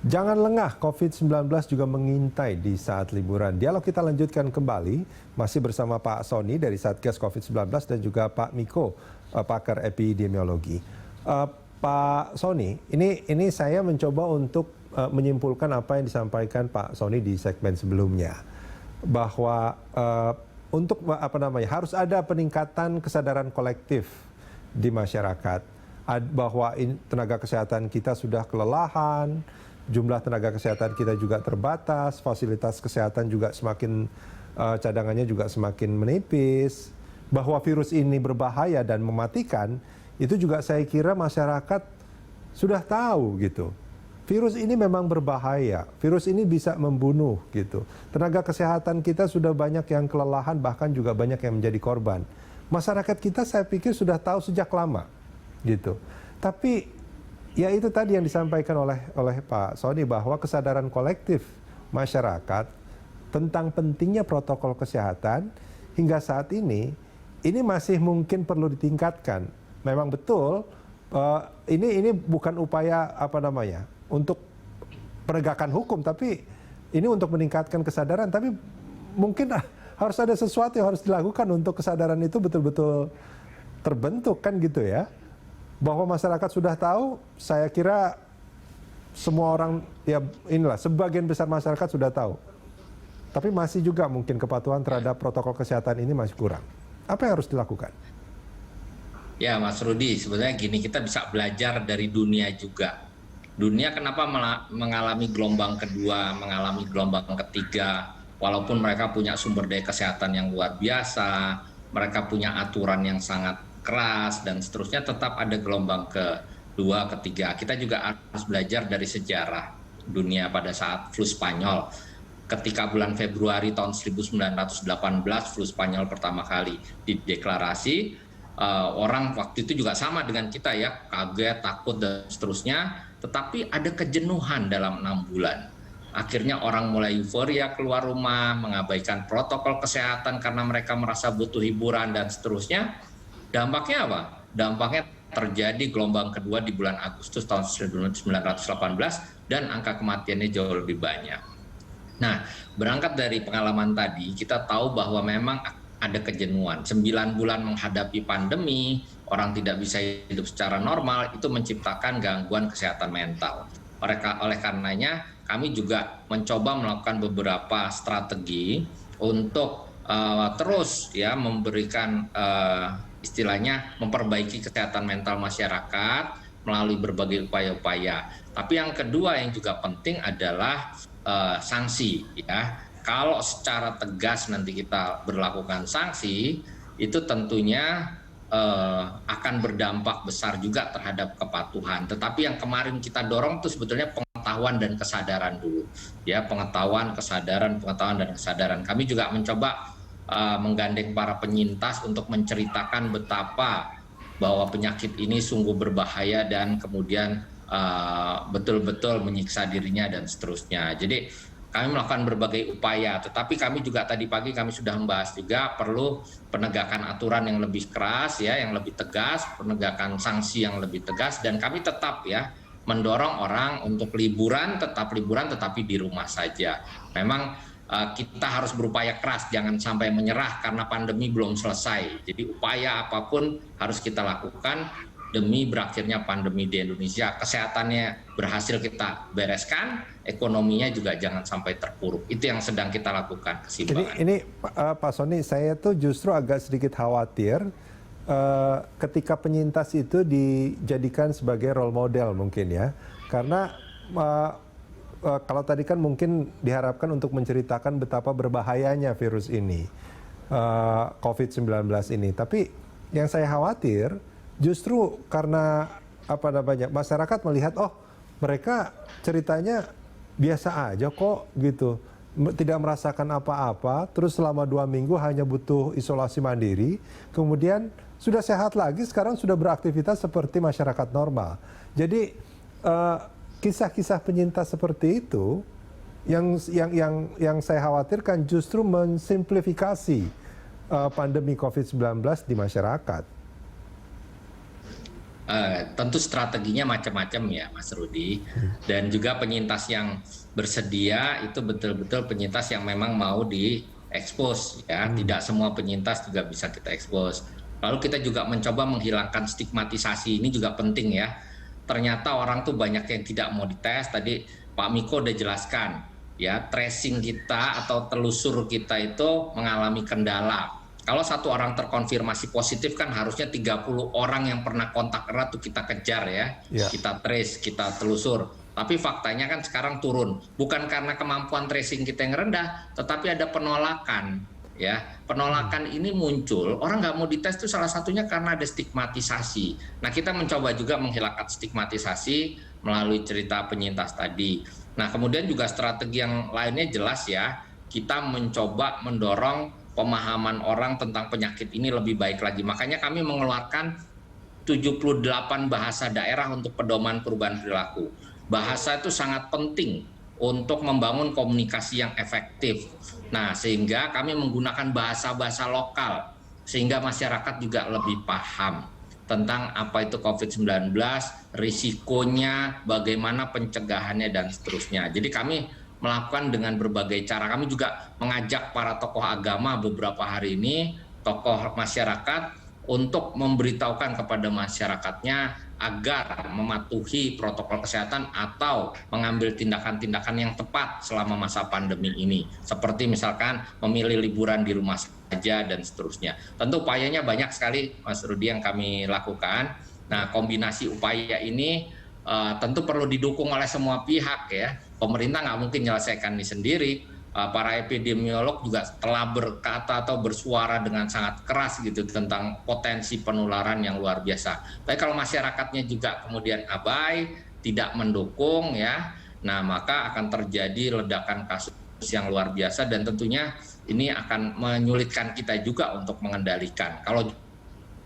Jangan lengah, COVID-19 juga mengintai di saat liburan. Dialog kita lanjutkan kembali, masih bersama Pak Sony dari Satgas COVID-19 dan juga Pak Miko, pakar epidemiologi. Pak Sony, ini saya mencoba untuk menyimpulkan apa yang disampaikan Pak Sony di segmen sebelumnya. Bahwa untuk harus ada peningkatan kesadaran kolektif di masyarakat. Bahwa tenaga kesehatan kita sudah kelelahan, jumlah tenaga kesehatan kita juga terbatas, fasilitas kesehatan juga semakin cadangannya juga semakin menipis, bahwa virus ini berbahaya dan mematikan, itu juga saya kira masyarakat sudah tahu gitu. Virus ini memang berbahaya, virus ini bisa membunuh gitu. Tenaga kesehatan kita sudah banyak yang kelelahan, bahkan juga banyak yang menjadi korban. Masyarakat kita saya pikir sudah tahu sejak lama gitu. Tapi ya itu tadi yang disampaikan oleh Pak Sony, bahwa kesadaran kolektif masyarakat tentang pentingnya protokol kesehatan hingga saat ini masih mungkin perlu ditingkatkan. Memang betul ini bukan upaya untuk penegakan hukum, tapi ini untuk meningkatkan kesadaran. Tapi mungkin harus ada sesuatu yang harus dilakukan untuk kesadaran itu betul-betul terbentuk kan gitu ya. Bahwa masyarakat sudah tahu, saya kira semua orang, ya inilah, sebagian besar masyarakat sudah tahu. Tapi masih juga mungkin kepatuhan terhadap protokol kesehatan ini masih kurang. Apa yang harus dilakukan? Ya Mas Rudi, sebenarnya gini, kita bisa belajar dari dunia juga. Dunia kenapa mengalami gelombang kedua, mengalami gelombang ketiga, walaupun mereka punya sumber daya kesehatan yang luar biasa, mereka punya aturan yang sangat keras dan seterusnya, tetap ada gelombang kedua, ketiga. Kita juga harus belajar dari sejarah dunia pada saat flu Spanyol. Ketika bulan Februari tahun 1918 flu Spanyol pertama kali dideklarasi, orang waktu itu juga sama dengan kita ya, kaget, takut dan seterusnya. Tetapi ada kejenuhan dalam 6 bulan. Akhirnya orang mulai euforia keluar rumah, mengabaikan protokol kesehatan karena mereka merasa butuh hiburan dan seterusnya. Dampaknya apa? Dampaknya terjadi gelombang kedua di bulan Agustus tahun 1918 dan angka kematiannya jauh lebih banyak. Nah, berangkat dari pengalaman tadi, kita tahu bahwa memang ada kejenuhan. 9 bulan menghadapi pandemi, orang tidak bisa hidup secara normal, itu menciptakan gangguan kesehatan mental. Oleh karenanya, kami juga mencoba melakukan beberapa strategi untuk terus ya memberikan istilahnya memperbaiki kesehatan mental masyarakat melalui berbagai upaya-upaya. Tapi yang kedua yang juga penting adalah sanksi ya. Kalau secara tegas nanti kita berlakukan sanksi, itu tentunya akan berdampak besar juga terhadap kepatuhan. Tetapi yang kemarin kita dorong itu sebetulnya pengetahuan dan kesadaran dulu. Ya, pengetahuan, kesadaran, dan kesadaran. Kami juga mencoba menggandeng para penyintas untuk menceritakan betapa bahwa penyakit ini sungguh berbahaya dan kemudian betul-betul menyiksa dirinya dan seterusnya. Jadi kami melakukan berbagai upaya, tetapi kami juga tadi pagi kami sudah membahas juga perlu penegakan aturan yang lebih keras ya, yang lebih tegas, penegakan sanksi yang lebih tegas, dan kami tetap ya mendorong orang untuk liburan tetapi di rumah saja. Memang kita harus berupaya keras, jangan sampai menyerah karena pandemi belum selesai. Jadi upaya apapun harus kita lakukan demi berakhirnya pandemi di Indonesia. Kesehatannya berhasil kita bereskan, ekonominya juga jangan sampai terpuruk. Itu yang sedang kita lakukan, kesimbangan. Ini Pak Sony, saya tuh justru agak sedikit khawatir ketika penyintas itu dijadikan sebagai role model mungkin ya. Karena kalau tadi kan mungkin diharapkan untuk menceritakan betapa berbahayanya virus ini, COVID-19 ini. Tapi yang saya khawatir justru karena masyarakat melihat, oh mereka ceritanya biasa aja kok gitu, tidak merasakan apa-apa, terus selama 2 minggu hanya butuh isolasi mandiri, kemudian sudah sehat lagi, sekarang sudah beraktivitas seperti masyarakat normal. Jadi kisah-kisah penyintas seperti itu yang saya khawatirkan justru mensimplifikasi pandemi COVID-19 di masyarakat. Tentu strateginya macam-macam ya, Mas Rudi. Dan juga penyintas yang bersedia itu betul-betul penyintas yang memang mau diekspos ya. Tidak semua penyintas juga bisa kita ekspos. Lalu kita juga mencoba menghilangkan stigmatisasi, ini juga penting ya. Ternyata orang tuh banyak yang tidak mau dites. Tadi Pak Miko udah jelaskan ya, tracing kita atau telusur kita itu mengalami kendala. Kalau satu orang terkonfirmasi positif kan harusnya 30 orang yang pernah kontak erat tuh kita kejar ya, kita trace, kita telusur. Tapi faktanya kan sekarang turun, bukan karena kemampuan tracing kita yang rendah, tetapi ada penolakan. Ya, penolakan ini muncul, orang nggak mau dites itu salah satunya karena ada stigmatisasi. Nah, kita mencoba juga menghilangkan stigmatisasi melalui cerita penyintas tadi. Nah, kemudian juga strategi yang lainnya jelas ya, kita mencoba mendorong pemahaman orang tentang penyakit ini lebih baik lagi. Makanya kami mengeluarkan 78 bahasa daerah untuk pedoman perubahan perilaku. Bahasa itu sangat penting untuk membangun komunikasi yang efektif. Nah, sehingga kami menggunakan bahasa-bahasa lokal, sehingga masyarakat juga lebih paham tentang apa itu COVID-19, risikonya, bagaimana pencegahannya, dan seterusnya. Jadi kami melakukan dengan berbagai cara. Kami juga mengajak para tokoh agama beberapa hari ini, tokoh masyarakat, untuk memberitahukan kepada masyarakatnya agar mematuhi protokol kesehatan atau mengambil tindakan-tindakan yang tepat selama masa pandemi ini. Seperti misalkan memilih liburan di rumah saja dan seterusnya. Tentu upayanya banyak sekali, Mas Rudi, yang kami lakukan. Nah, kombinasi upaya ini tentu perlu didukung oleh semua pihak ya. Pemerintah nggak mungkin menyelesaikan ini sendiri. Para epidemiolog juga telah berkata atau bersuara dengan sangat keras gitu tentang potensi penularan yang luar biasa. Tapi kalau masyarakatnya juga kemudian abai, tidak mendukung ya, nah maka akan terjadi ledakan kasus yang luar biasa, dan tentunya ini akan menyulitkan kita juga untuk mengendalikan. Kalau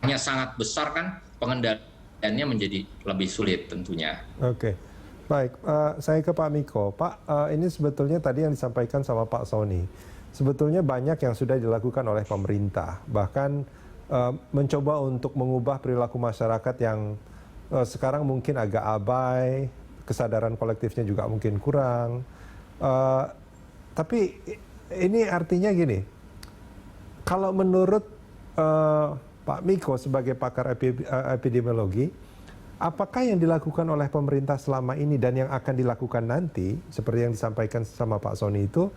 hanya sangat besar kan pengendaliannya menjadi lebih sulit tentunya. Oke. Baik, saya ke Pak Miko. Pak, ini sebetulnya tadi yang disampaikan sama Pak Sony, sebetulnya banyak yang sudah dilakukan oleh pemerintah, bahkan mencoba untuk mengubah perilaku masyarakat yang sekarang mungkin agak abai, kesadaran kolektifnya juga mungkin kurang. Tapi ini artinya gini, kalau menurut Pak Miko sebagai pakar epidemiologi, apakah yang dilakukan oleh pemerintah selama ini dan yang akan dilakukan nanti, seperti yang disampaikan sama Pak Sony itu,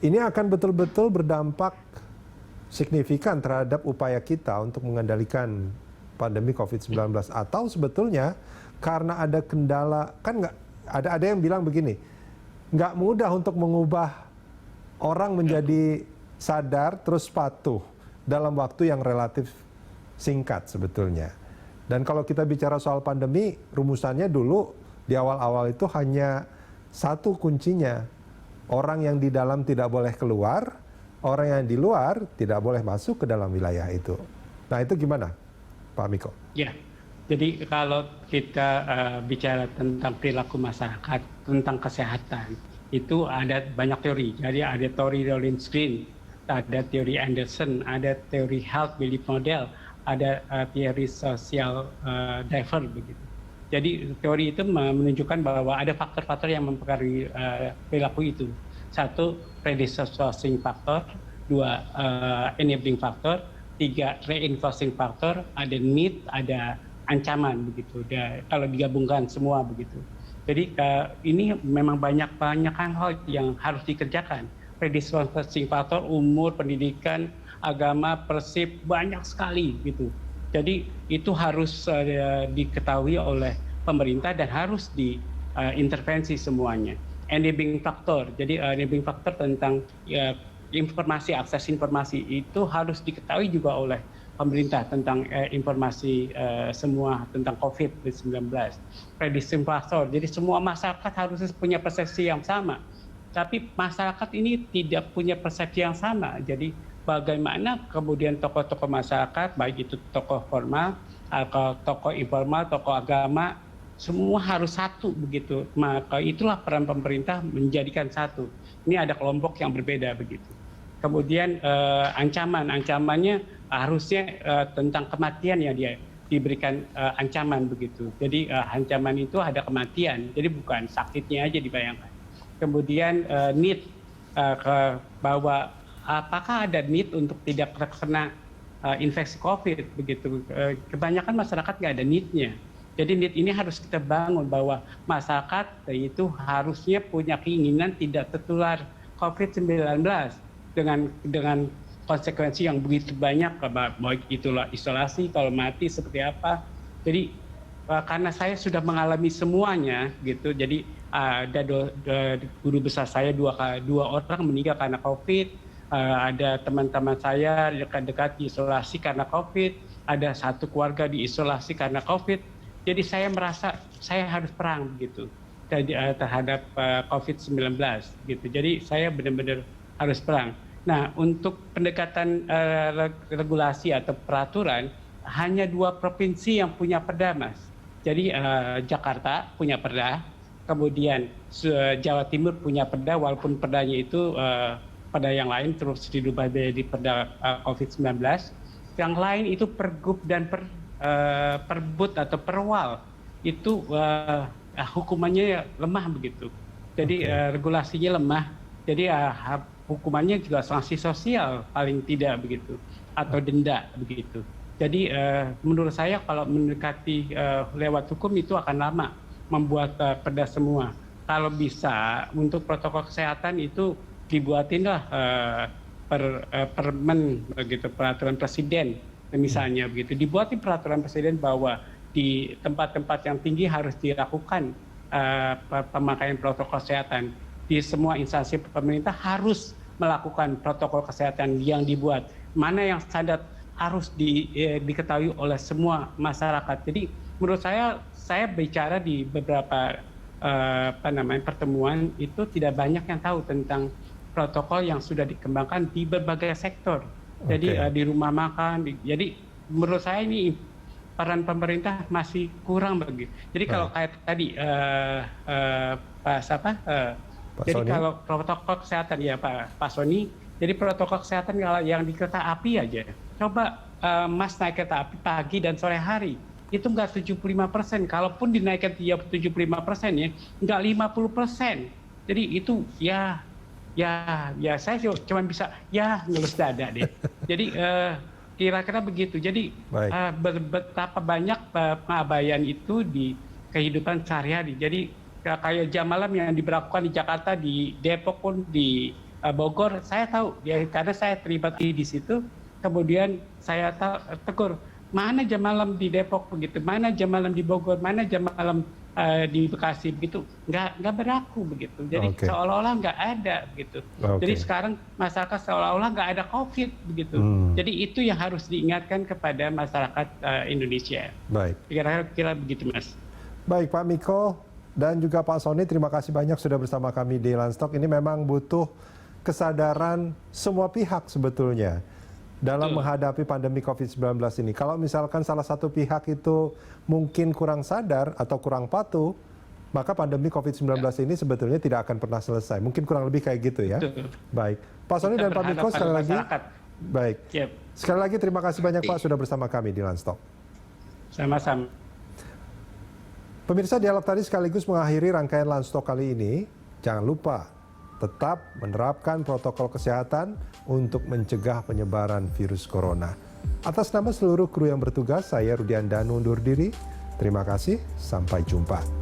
ini akan betul-betul berdampak signifikan terhadap upaya kita untuk mengendalikan pandemi COVID-19? Atau sebetulnya karena ada kendala, kan nggak ada yang bilang begini, nggak mudah untuk mengubah orang menjadi sadar terus patuh dalam waktu yang relatif singkat sebetulnya. Dan kalau kita bicara soal pandemi, rumusannya dulu di awal-awal itu hanya satu kuncinya. Orang yang di dalam tidak boleh keluar, orang yang di luar tidak boleh masuk ke dalam wilayah itu. Nah, itu gimana, Pak Miko? Ya, jadi kalau kita bicara tentang perilaku masyarakat, tentang kesehatan, itu ada banyak teori. Jadi ada teori Rowling-Green, ada teori Anderson, ada teori health belief model, ada teori social driver begitu. Jadi teori itu menunjukkan bahwa ada faktor-faktor yang mempengaruhi perilaku itu. Satu, predisposing factor, dua, enabling factor, tiga, reinforcing factor, ada need, ada ancaman begitu. Kalau digabungkan semua begitu. Jadi ini memang banyak hal yang harus dikerjakan. Predisposing factor, umur, pendidikan, agama, persib, banyak sekali gitu. Jadi itu harus diketahui oleh pemerintah dan harus diintervensi semuanya. Enabling factor, jadi enabling factor tentang informasi, akses informasi itu harus diketahui juga oleh pemerintah tentang informasi semua tentang COVID-19. Predisposing factor, jadi semua masyarakat harus punya persepsi yang sama. Tapi masyarakat ini tidak punya persepsi yang sama. Jadi bagaimana kemudian tokoh-tokoh masyarakat, baik itu tokoh formal, atau tokoh informal, tokoh agama, semua harus satu begitu. Maka itulah peran pemerintah menjadikan satu. Ini ada kelompok yang berbeda begitu. Kemudian ancamannya harusnya tentang kematian ya dia. diberikan ancaman begitu. Jadi ancaman itu ada kematian, jadi bukan sakitnya aja dibayangkan. Kemudian need bahwa apakah ada need untuk tidak terkena infeksi COVID begitu. Kebanyakan masyarakat nggak ada need-nya. Jadi need ini harus kita bangun bahwa masyarakat itu harusnya punya keinginan tidak tertular COVID-19 dengan konsekuensi yang begitu banyak, baik itulah isolasi, kalau mati seperti apa. Jadi karena saya sudah mengalami semuanya gitu, jadi ada guru besar saya dua orang meninggal karena COVID, ada teman-teman saya dekat-dekat diisolasi karena COVID, ada satu keluarga diisolasi karena COVID. Jadi saya merasa saya harus perang begitu terhadap COVID-19 gitu. Jadi saya benar-benar harus perang. Nah, untuk pendekatan regulasi atau peraturan hanya 2 provinsi yang punya perda, Mas. Jadi Jakarta punya perda, kemudian Jawa Timur punya perda, walaupun perdanya itu perda yang lain terus dirubah menjadi perda COVID-19. Yang lain itu pergub dan perbud atau perwal itu hukumannya lemah begitu. Jadi regulasinya lemah. Jadi hukumannya juga sanksi sosial paling tidak begitu atau denda begitu. Jadi menurut saya kalau mendekati lewat hukum itu akan lama membuat perda semua. Kalau bisa untuk protokol kesehatan itu dibuatinlah permen begitu, peraturan presiden misalnya begitu. Dibuatin peraturan presiden bahwa di tempat-tempat yang tinggi harus dilakukan pemakaian protokol kesehatan. Di semua instansi pemerintah harus melakukan protokol kesehatan yang dibuat. Mana yang standar harus diketahui oleh semua masyarakat. Jadi menurut saya bicara di beberapa pertemuan itu tidak banyak yang tahu tentang protokol yang sudah dikembangkan di berbagai sektor. Jadi di rumah makan. Jadi menurut saya ini peran pemerintah masih kurang begitu. Jadi kalau kayak tadi jadi kalau protokol kesehatan ya Pak Sony, jadi protokol kesehatan kalau yang di kereta api aja, coba Mas naik kereta api pagi dan sore hari, itu nggak 75%. Kalaupun dinaikkan 75% ya, nggak 50%. Jadi itu ya saya cuma bisa ngelus dada deh. Jadi kira-kira begitu. Jadi betapa banyak pengabaian itu di kehidupan sehari-hari. Jadi kayak jam malam yang diberlakukan di Jakarta, di Depok pun, di Bogor, saya tahu ya karena saya terlibat di situ. Kemudian saya tegur, mana jam malam di Depok begitu, mana jam malam di Bogor, mana jam malam di Bekasi begitu, nggak berlaku begitu. Jadi seolah-olah nggak ada begitu. Jadi sekarang masyarakat seolah-olah nggak ada COVID begitu. Jadi itu yang harus diingatkan kepada masyarakat Indonesia. Baik. Kira-kira begitu, Mas. Baik, Pak Miko dan juga Pak Sony, terima kasih banyak sudah bersama kami di Landstalk. Ini memang butuh kesadaran semua pihak sebetulnya dalam menghadapi pandemi COVID-19 ini. Kalau misalkan salah satu pihak itu mungkin kurang sadar atau kurang patuh, maka pandemi COVID-19 ini sebetulnya tidak akan pernah selesai. Mungkin kurang lebih kayak gitu ya. Baik. Pak Sony dan Pak Miko sekali lagi. Baik. Sekali lagi terima kasih banyak Pak sudah bersama kami di Landstalk. Sama-sama. Pemirsa, dialog tadi sekaligus mengakhiri rangkaian Landstalk kali ini. Jangan lupa tetap menerapkan protokol kesehatan untuk mencegah penyebaran virus corona. Atas nama seluruh kru yang bertugas, saya Rudian Danu undur diri. Terima kasih, sampai jumpa.